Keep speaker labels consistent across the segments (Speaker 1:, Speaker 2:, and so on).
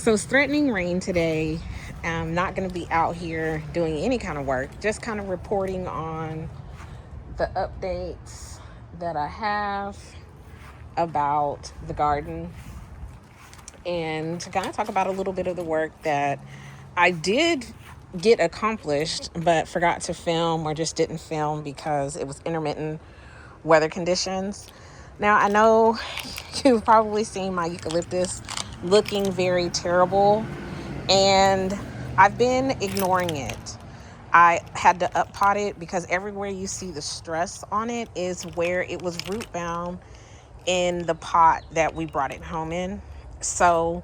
Speaker 1: So it's threatening rain today. I'm not going to be out here doing any kind of work, just kind of reporting on the updates that I have about the garden and to kind of talk about a little bit of the work that I did get accomplished but forgot to film or just didn't film because it was intermittent weather conditions. Now, I know you've probably seen my eucalyptus looking very terrible, and I've been ignoring it. I had to up pot it because everywhere you see the stress on it is where it was root bound in the pot that we brought it home in. So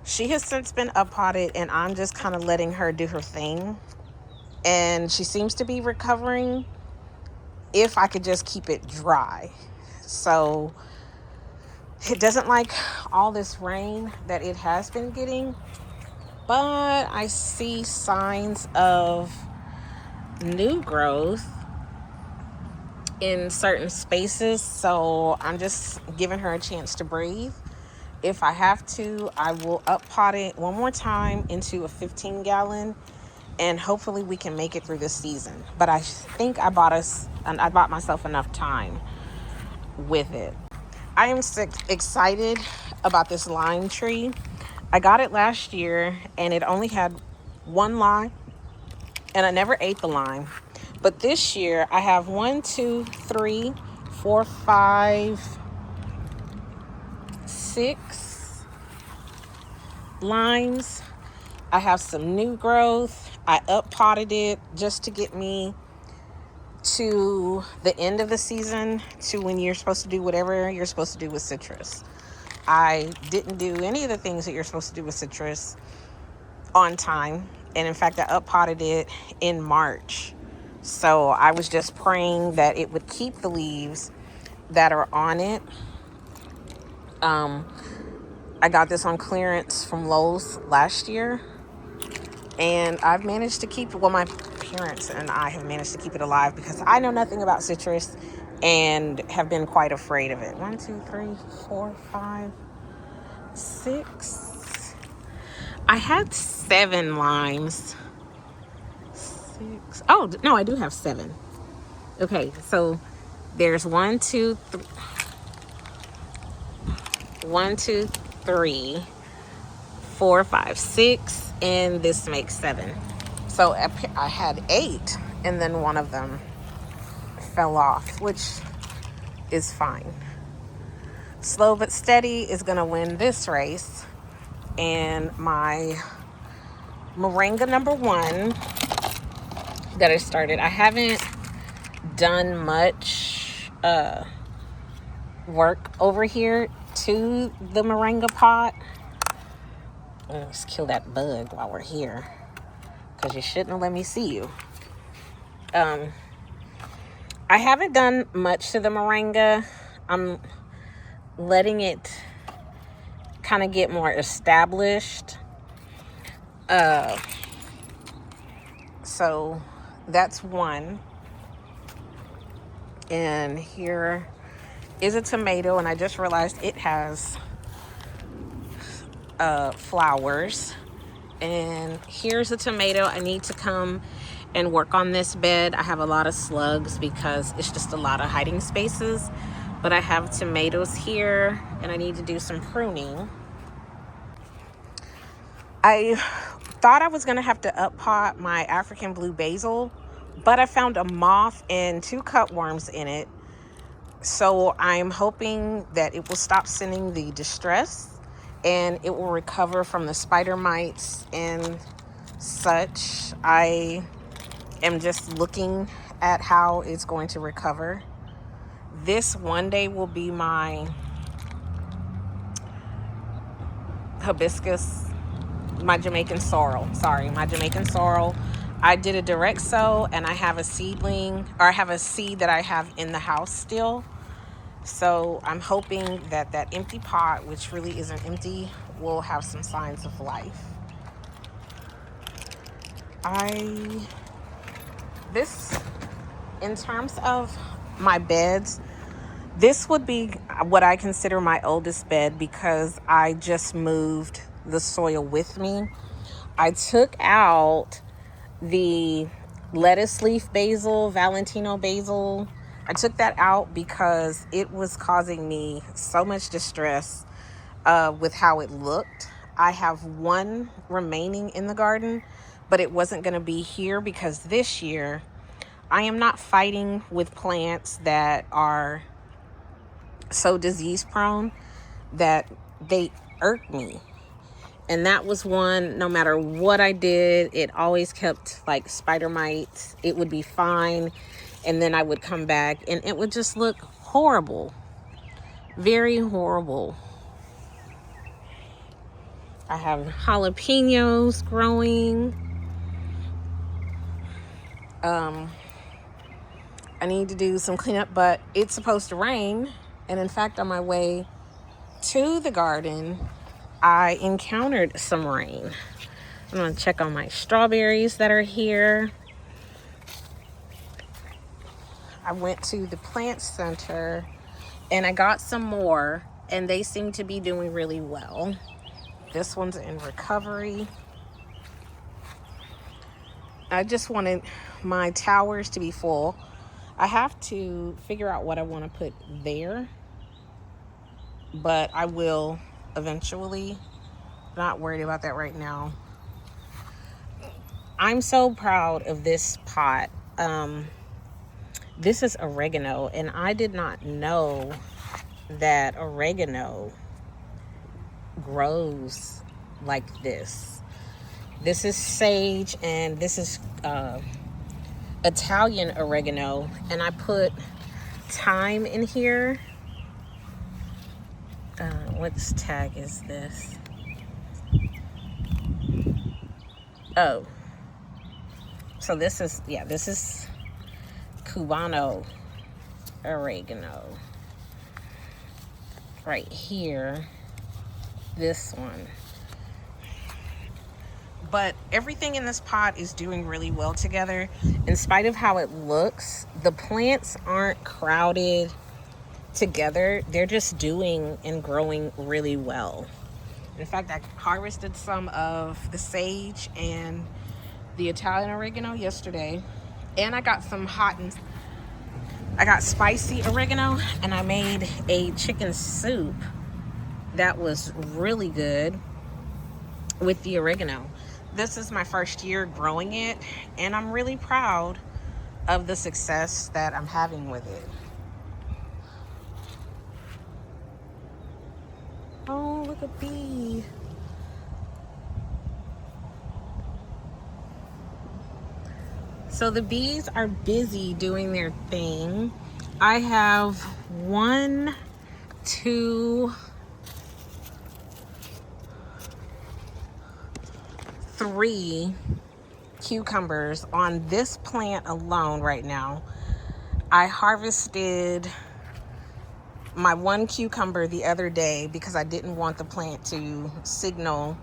Speaker 1: she has since been up potted, and I'm just kind of letting her do her thing. And she seems to be recovering if I could just keep it dry. So it doesn't like all this rain that it has been getting, but I see signs of new growth in certain spaces. So I'm just giving her a chance to breathe. If I have to, I will up pot it one more time into a 15-gallon, and hopefully we can make it through this season. But I think I bought myself enough time with it. I am excited about this lime tree. I got it last year and it only had one lime, and I never ate the lime. But this year I have 1, 2, 3, 4, 5, 6 limes. I have some new growth. I up potted it just to get me to the end of the season, to when you're supposed to do whatever you're supposed to do with citrus. I didn't do any of the things that you're supposed to do with citrus on time. And in fact, I up potted it in March. So I was just praying that it would keep the leaves that are on it. I got this on clearance from Lowe's last year, and I've managed to keep, well, my parents and I have managed to keep it alive because I know nothing about citrus and have been quite afraid of it. 1, 2, 3, 4, 5, 6. I had 7 limes. 6. Oh, no, I do have 7. Okay, so there's 1, 2, 3. 1, 2, 3, 4, 5, 6, and this makes 7. So I had 8, and then one of them fell off, which is fine. Slow but steady is going to win this race. And my moringa number 1 that I started, I haven't done much work over here to the moringa pot. Let's kill that bug while we're here, because you shouldn't have let me see you. I haven't done much to the moringa. I'm letting it kind of get more established. So that's 1. And here is a tomato, and I just realized it has flowers. And here's a tomato. I need to come and work on this bed. I have a lot of slugs because it's just a lot of hiding spaces, but I have tomatoes here and I need to do some pruning. I thought I was gonna have to up pot my African blue basil, but I found a moth and 2 cutworms in it. So I'm hoping that it will stop sending the distress and it will recover from the spider mites and such. I am just looking at how it's going to recover. This one day will be my hibiscus, my Jamaican sorrel. My Jamaican sorrel. I did a direct sow, and I have a seedling, or I have a seed that I have in the house still. So I'm hoping that that empty pot, which really isn't empty, will have some signs of life. This, in terms of my beds, this would be what I consider my oldest bed because I just moved the soil with me. I took out the lettuce leaf basil, Valentino basil. I took that out because it was causing me so much distress with how it looked. I have one remaining in the garden, but it wasn't going to be here because this year I am not fighting with plants that are so disease prone that they irk me. And that was one, no matter what I did, it always kept like spider mites. It would be fine. And then I would come back and it would just look horrible. Very horrible. I have jalapenos growing. I need to do some cleanup, but it's supposed to rain. And in fact, on my way to the garden, I encountered some rain. I'm gonna check on my strawberries that are here. I went to the plant center and I got some more, and they seem to be doing really well. This one's in recovery. I just wanted my towers to be full. I have to figure out what I want to put there, but I will eventually. Not worried about that right now. I'm so proud of this pot. This is oregano, and I did not know that oregano grows like this. This is sage, and this is Italian oregano, and I put thyme in here. What tag is this? Oh, so this is Cubano oregano right here, this one. But everything in this pot is doing really well together. In spite of how it looks, the plants aren't crowded together. They're just doing and growing really well. In fact, I harvested some of the sage and the Italian oregano yesterday. And I got some I got spicy oregano, and I made a chicken soup that was really good with the oregano. This is my first year growing it, and I'm really proud of the success that I'm having with it. Oh, look, a bee. So the bees are busy doing their thing. I have 1, 2, 3 cucumbers on this plant alone right now. I harvested my 1 cucumber the other day because I didn't want the plant to signal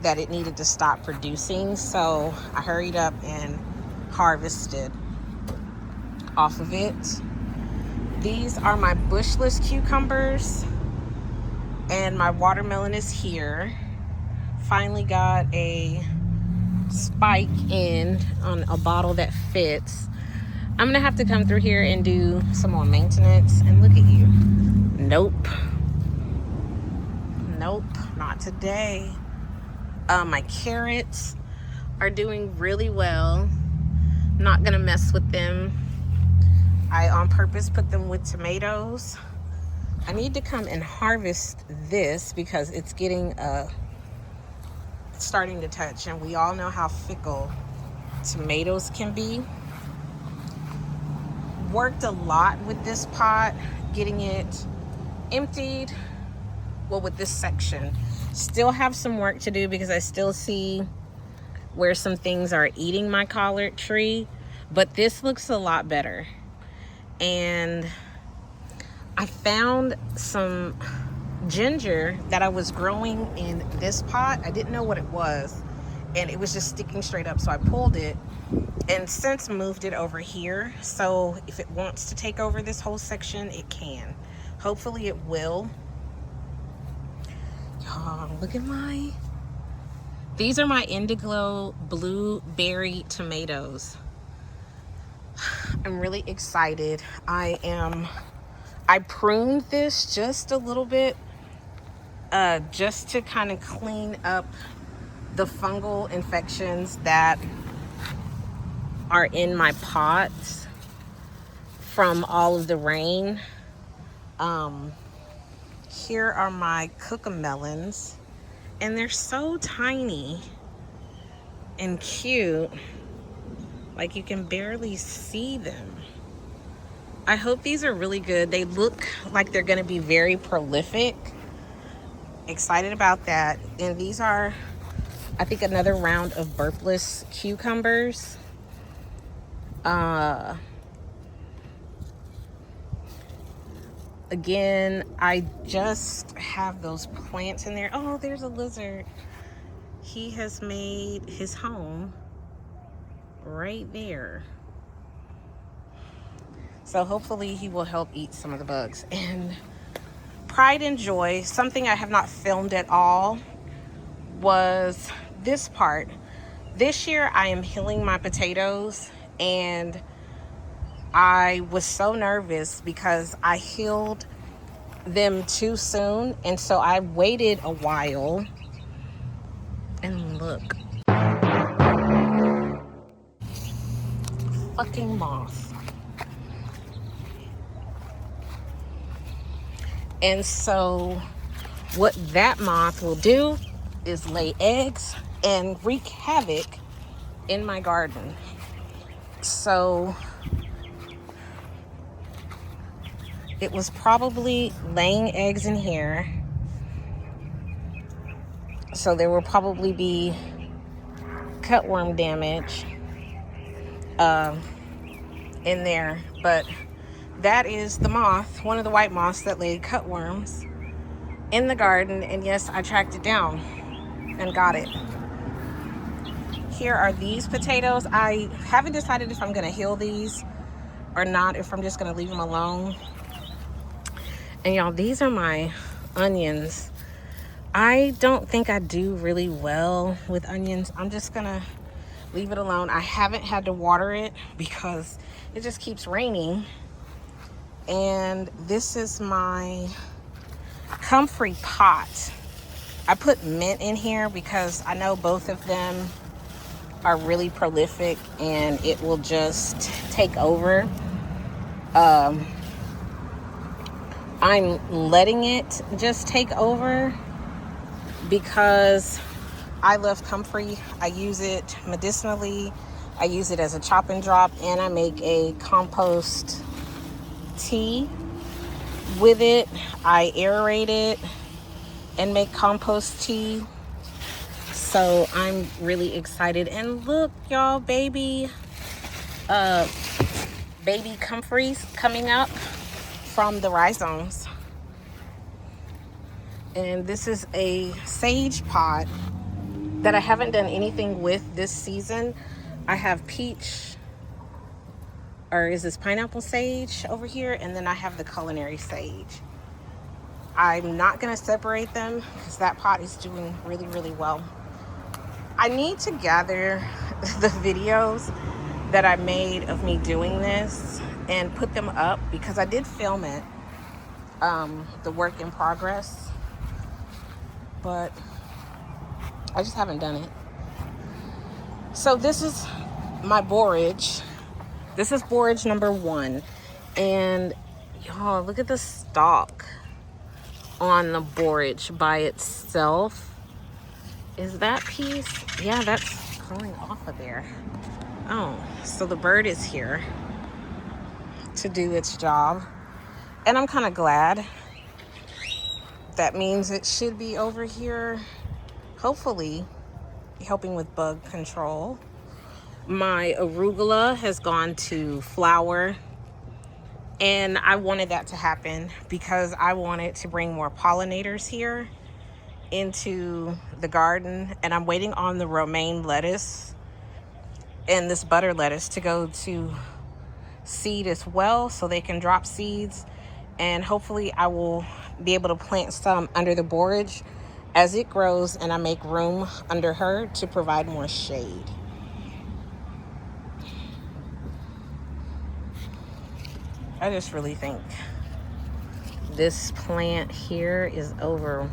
Speaker 1: that it needed to stop producing. So I hurried up and harvested off of it. These are my bushless cucumbers, and my watermelon is here. Finally got a spike in on a bottle that fits. I'm gonna have to come through here and do some more maintenance. And look at you. Nope, not today. My carrots are doing really well. Not gonna mess with them. I on purpose put them with tomatoes. I need to come and harvest this because it's getting starting to touch, and we all know how fickle tomatoes can be. Worked a lot with this pot, getting it emptied. Well, with this section, still have some work to do because I still see where some things are eating my collard tree, but this looks a lot better. And I found some ginger that I was growing in this pot. I didn't know what it was, and it was just sticking straight up, so I pulled it and since moved it over here. So if it wants to take over this whole section, it can. Hopefully it will. Y'all, look at my These are my Indiglo blueberry tomatoes. I'm really excited. I pruned this just a little bit, just to kind of clean up the fungal infections that are in my pots from all of the rain. Here are my cookamelons, and they're so tiny and cute, like you can barely see them. I hope these are really good. They look like they're gonna be very prolific. Excited about that. And these are, I think, another round of burpless cucumbers. Again, I just have those plants in there. Oh, there's a lizard. He has made his home right there. So hopefully he will help eat some of the bugs. And pride and joy, something I have not filmed at all, was this part. This year I am healing my potatoes, and I was so nervous because I healed them too soon, and so I waited a while. And look, fucking moth. And so what that moth will do is lay eggs and wreak havoc in my garden. So it was probably laying eggs in here. So there will probably be cutworm damage in there. But that is the moth, one of the white moths that laid cutworms in the garden. And yes, I tracked it down and got it. Here are these potatoes. I haven't decided if I'm gonna heal these or not, if I'm just gonna leave them alone. And y'all, these are my onions. I don't think I do really well with onions. I'm just gonna leave it alone. I haven't had to water it because it just keeps raining. And this is my comfrey pot. I put mint in here because I know both of them are really prolific and it will just take over. I'm letting it just take over because I love comfrey. I use it medicinally. I use it as a chop and drop, and I make a compost tea with it. I aerate it and make compost tea. So I'm really excited. And look, y'all, baby comfreys coming up from the rhizomes. And this is a sage pot that I haven't done anything with this season. I have peach, or is this pineapple sage over here? And then I have the culinary sage. I'm not gonna separate them because that pot is doing really, really well. I need to gather the videos that I made of me doing this and put them up because I did film it, the work in progress, but I just haven't done it. So this is my borage. This is borage number 1. And y'all, look at the stalk on the borage by itself. Is that piece? Yeah, that's growing off of there. Oh, so the bird is here to do its job. And I'm kind of glad. That means it should be over here, hopefully, helping with bug control. My arugula has gone to flower, and I wanted that to happen because I wanted to bring more pollinators here into the garden. And I'm waiting on the romaine lettuce and this butter lettuce to go to seed as well, so they can drop seeds. And hopefully I will be able to plant some under the borage as it grows and I make room under her to provide more shade. I just really think this plant here is over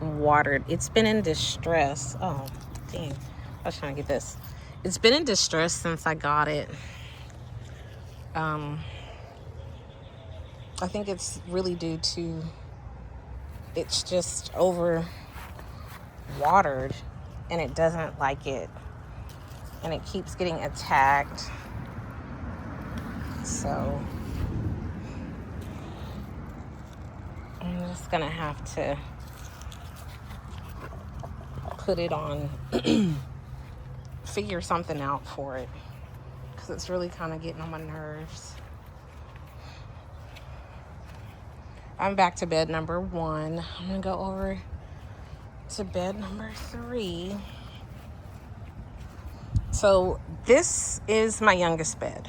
Speaker 1: watered. It's been in distress. Oh, dang. I was trying to get this. It's been in distress since I got it. I think it's really due to it's just over watered and it doesn't like it. And it keeps getting attacked. So I'm just gonna have to put it on, figure something out for it, because it's really kind of getting on my nerves. I'm back to bed number 1. I'm gonna go over to bed number 3. So this is my youngest bed.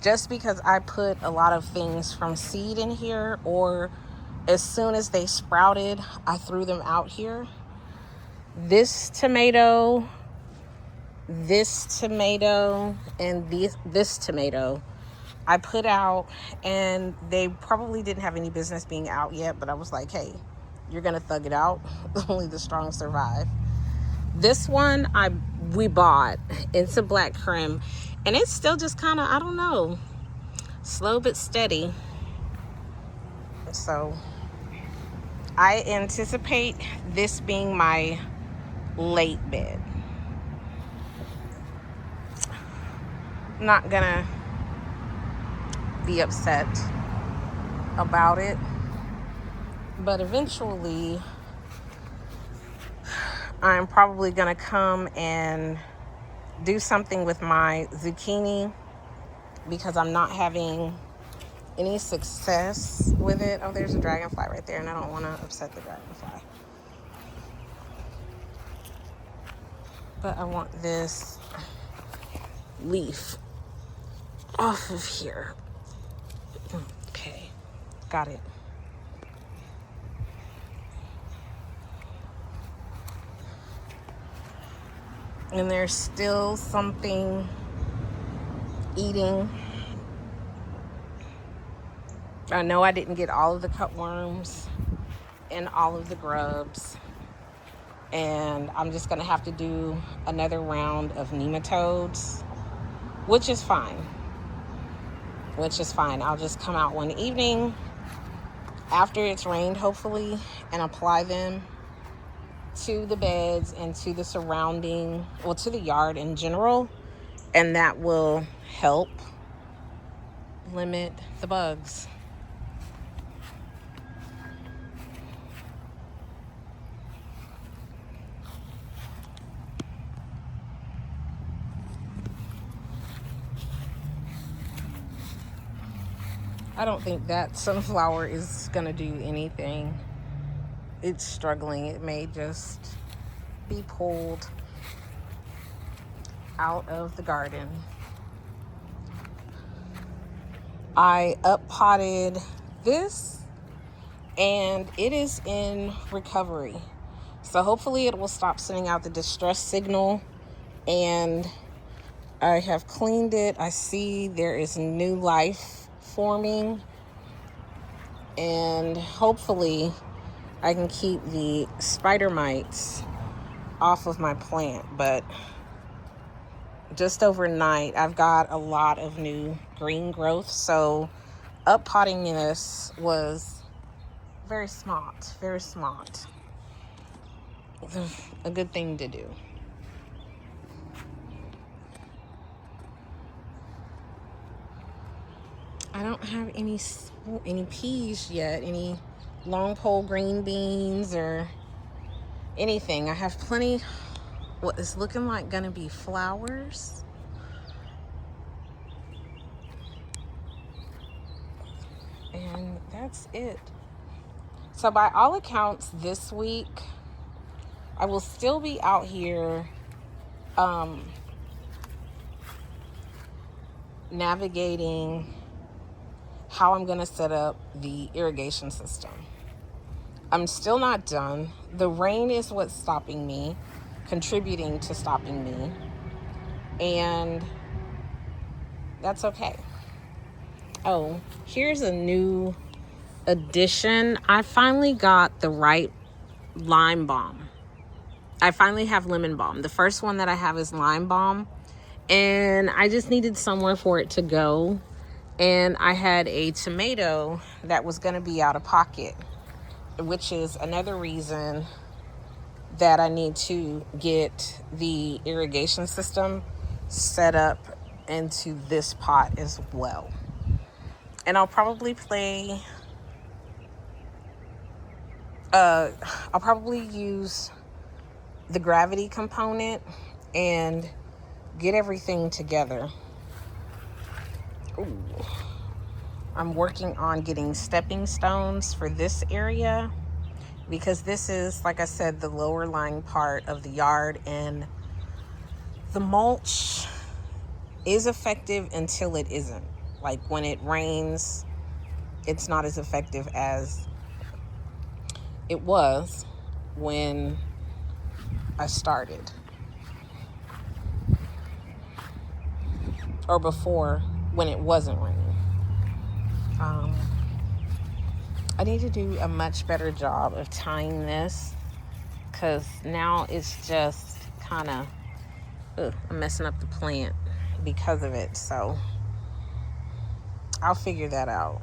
Speaker 1: Just because I put a lot of things from seed in here, or as soon as they sprouted, I threw them out here. This tomato, and this tomato I put out, and they probably didn't have any business being out yet, but I was like, hey, you're gonna thug it out. Only the strong survive. This one we bought. It's a black creme, and it's still just kind of, I don't know, slow but steady. So I anticipate this being my late bed. Not gonna be upset about it, but eventually I'm probably gonna come and do something with my zucchini, because I'm not having any success with it. Oh, there's a dragonfly right there, and I don't want to upset the dragonfly. But I want this leaf off of here. Okay, got it. And there's still something eating. I know I didn't get all of the cutworms and all of the grubs, and I'm just gonna have to do another round of nematodes, which is fine. I'll just come out one evening after it's rained, hopefully, and apply them to the beds and to the surrounding, well, to the yard in general, and that will help limit the bugs. I don't think that sunflower is gonna do anything. It's struggling. It may just be pulled out of the garden. I up-potted this, and it is in recovery. So hopefully it will stop sending out the distress signal, and I have cleaned it. I see there is new life forming, and hopefully I can keep the spider mites off of my plant. But just overnight, I've got a lot of new green growth, so up-potting this was very smart. A good thing to do. I don't have any peas yet, any long pole green beans or anything. I have plenty what is looking like gonna be flowers. And that's it. So by all accounts, this week I will still be out here navigating how I'm gonna set up the irrigation system. I'm still not done. The rain is what's stopping me, contributing to stopping me. And that's okay. Oh, here's a new addition. I finally got the right lime balm. I finally have lemon balm. The first one that I have is lime balm. And I just needed somewhere for it to go. And I had a tomato that was going to be out of pocket, which is another reason that I need to get the irrigation system set up into this pot as well. And I'll probably use the gravity component and get everything together. Ooh. I'm working on getting stepping stones for this area because this is, like I said, the lower lying part of the yard, and the mulch is effective until it isn't. Like when it rains, it's not as effective as it was when I started, or before when it wasn't raining. I need to do a much better job of tying this, because now it's just kind of, I'm messing up the plant because of it. So I'll figure that out.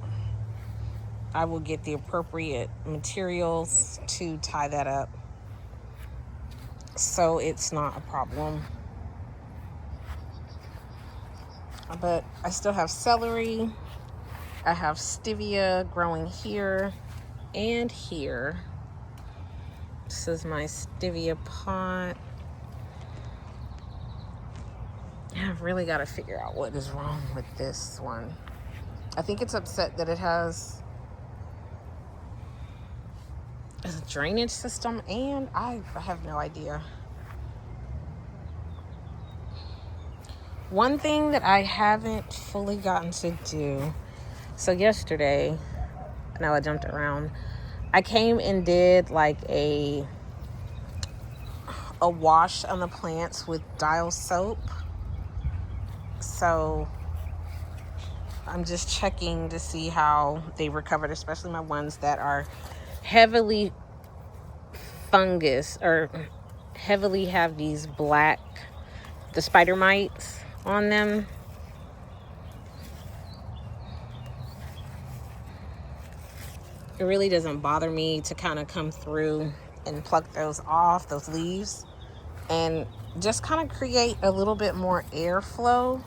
Speaker 1: I will get the appropriate materials to tie that up so it's not a problem. But I still have celery. I have stevia growing here and here. This is my stevia pot. I've really got to figure out what is wrong with this one. I think it's upset that it has a drainage system, and I have no idea. One thing that I haven't fully gotten to do, so yesterday, I know I jumped around, I came and did like a wash on the plants with Dial soap. So I'm just checking to see how they recovered, especially my ones that are heavily fungus or heavily have these black, the spider mites on them. It really doesn't bother me to kind of come through and pluck those off, those leaves, and just kind of create a little bit more airflow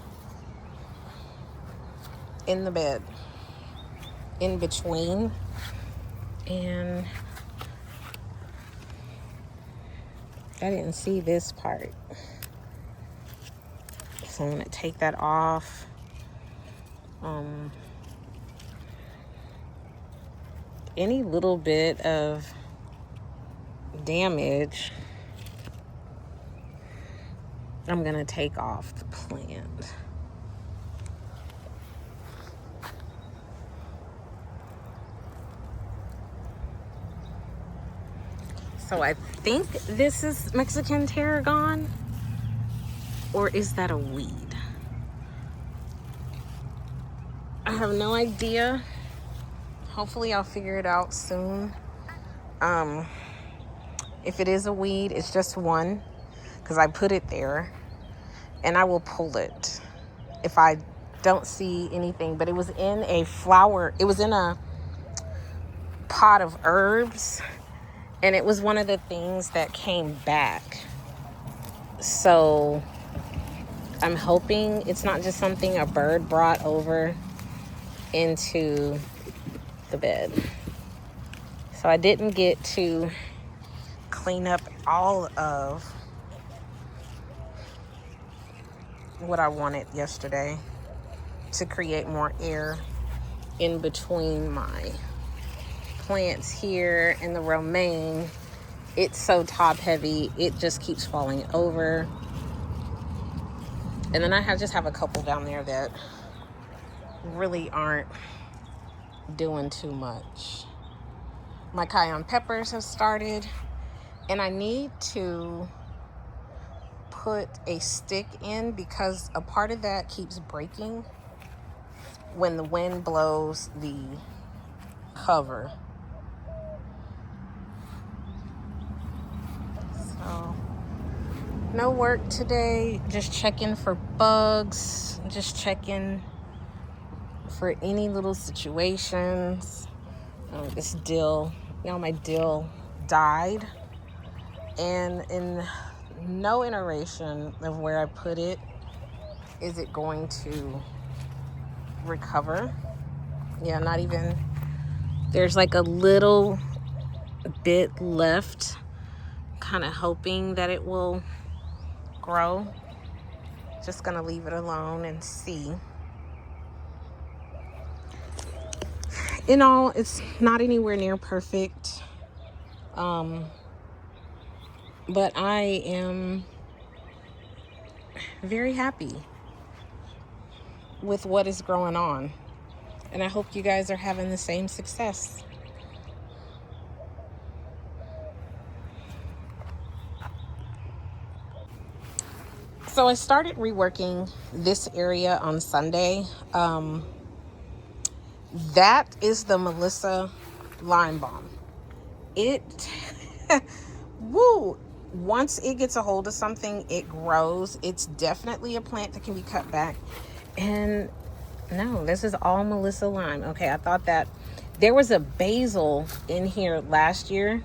Speaker 1: in the bed, in between. And I didn't see this part, so I'm going to take that off. Any little bit of damage, I'm going to take off the plant. So I think this is Mexican tarragon, or is that a weed? I have no idea. Hopefully I'll figure it out soon. If it is a weed, it's just one, because I put it there, and I will pull it if I don't see anything. But it was in a flower, it was in a pot of herbs, and it was one of the things that came back. So I'm hoping it's not just something a bird brought over into the bed. So I didn't get to clean up all of what I wanted yesterday to create more air in between my plants here and the romaine. It's so top heavy, it just keeps falling over. And then I just have a couple down there that really aren't doing too much. My cayenne peppers have started, and I need to put a stick in because a part of that keeps breaking when the wind blows the cover. So no work today, just checking for bugs, just checking for any little situations. This dill, my dill died, and in no iteration of where I put it is it going to recover. Yeah, not even, there's like a little bit left, kind of hoping that it will grow. Just gonna leave it alone and see. In all, it's not anywhere near perfect, but I am very happy with what is going on, and I hope you guys are having the same success. So I started reworking this area on Sunday. That is the Melissa lime balm. It woo, once it gets a hold of something, it grows. It's definitely a plant that can be cut back. And no, this is all Melissa lime. Okay, I thought that there was a basil in here last year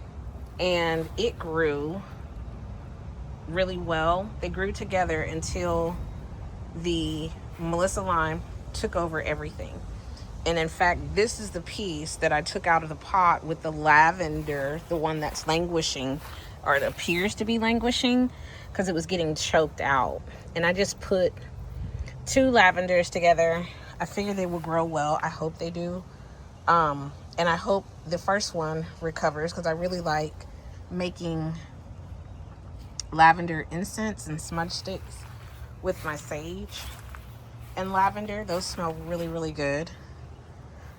Speaker 1: and it grew really well. They grew together until the Melissa lime took over everything. And in fact, this is the piece that I took out of the pot with the lavender, the one that's languishing, or it appears to be languishing, because it was getting choked out. And I just put 2 lavenders together. I figured they will grow well. I hope they do. And I hope the first one recovers, because I really like making lavender incense and smudge sticks with my sage and lavender. Those smell really, really good.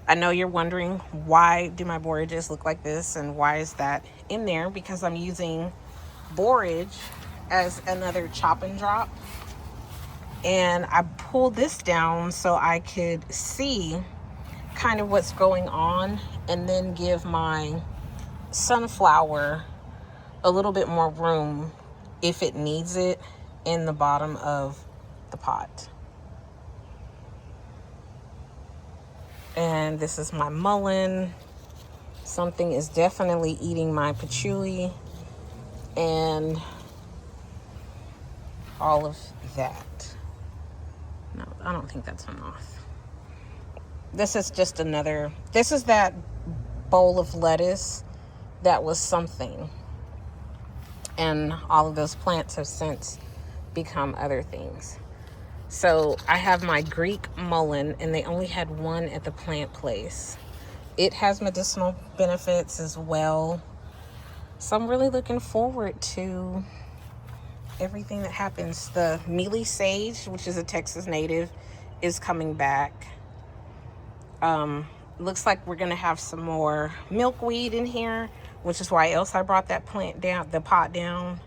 Speaker 1: I know you're wondering, why do my borages look like this and why is that in there? Because I'm using borage as another chop and drop, and I pulled this down so I could see kind of what's going on and then give my sunflower a little bit more room if it needs it in the bottom of the pot. And this is my mullein. Something is definitely eating my patchouli and all of that. No, I don't think that's a moth. This is just another, this is that bowl of lettuce that was something. And all of those plants have since become other things. So I have my Greek mullein, and they only had one at the plant place. It has medicinal benefits as well. So I'm really looking forward to everything that happens. The mealy sage, which is a Texas native, is coming back. Looks like we're gonna have some more milkweed in here, which is why else I brought that plant down, the pot down,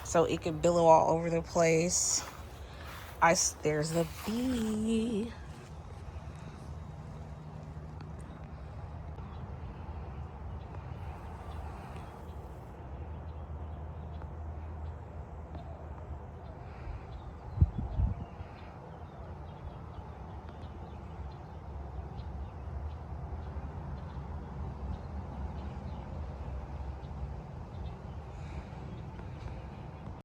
Speaker 1: so it could billow all over the place. There's a bee.